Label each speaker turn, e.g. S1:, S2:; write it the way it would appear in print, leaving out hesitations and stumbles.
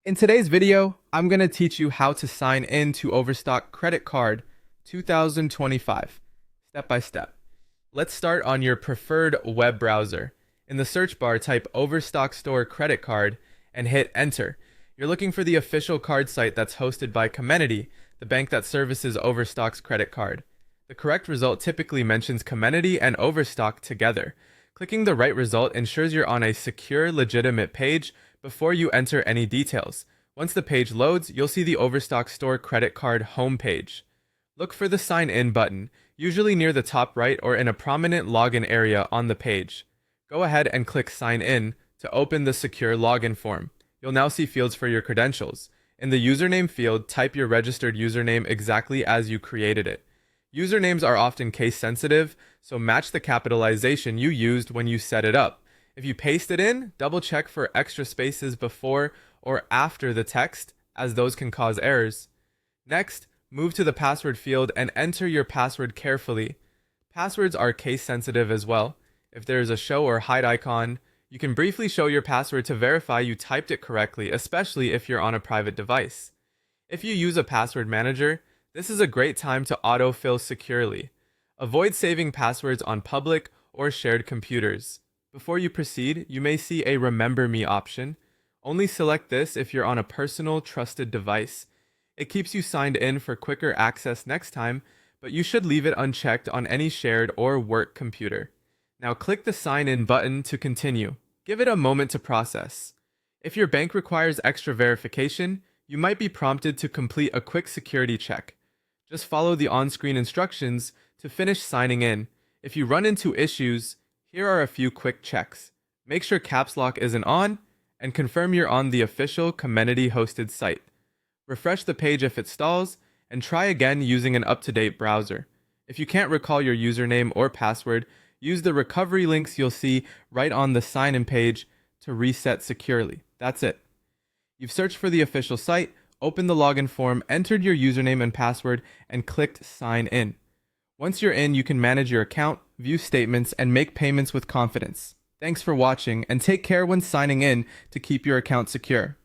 S1: In today's video, I'm going to teach you how to sign in to Overstock Credit Card 2025, step by step. Let's start on your preferred web browser. In the search bar, type Overstock Store Credit Card and hit enter. You're looking for the official card site that's hosted by Comenity, the bank that services Overstock's credit card. The correct result typically mentions Comenity and Overstock together. Clicking the right result ensures you're on a secure, legitimate page before you enter any details. Once the page loads, you'll see the Overstock Store Credit Card homepage. Look for the Sign In button, usually near the top right or in a prominent login area on the page. Go ahead and click Sign In to open the secure login form. You'll now see fields for your credentials. In the username field, type your registered username exactly as you created it. Usernames are often case sensitive, so match the capitalization you used when you set it up. If you paste it in, double check for extra spaces before or after the text, as those can cause errors. Next, move to the password field and enter your password carefully. Passwords are case sensitive as well. If there is a show or hide icon, you can briefly show your password to verify you typed it correctly, especially if you're on a private device. If you use a password manager, this is a great time to autofill securely. Avoid saving passwords on public or shared computers. Before you proceed, you may see a Remember Me option. Only select this if you're on a personal, trusted device. It keeps you signed in for quicker access next time, but you should leave it unchecked on any shared or work computer. Now click the Sign In button to continue. Give it a moment to process. If your bank requires extra verification, you might be prompted to complete a quick security check. Just follow the on-screen instructions to finish signing in. If you run into issues, here are a few quick checks. Make sure caps lock isn't on, and confirm you're on the official Comenity hosted site. Refresh the page if it stalls, and try again using an up-to-date browser. If you can't recall your username or password, use the recovery links you'll see right on the sign-in page to reset securely. That's it. You've searched for the official site, opened the login form, entered your username and password, and clicked Sign In. Once you're in, you can manage your account, view statements, and make payments with confidence. Thanks for watching, and take care when signing in to keep your account secure.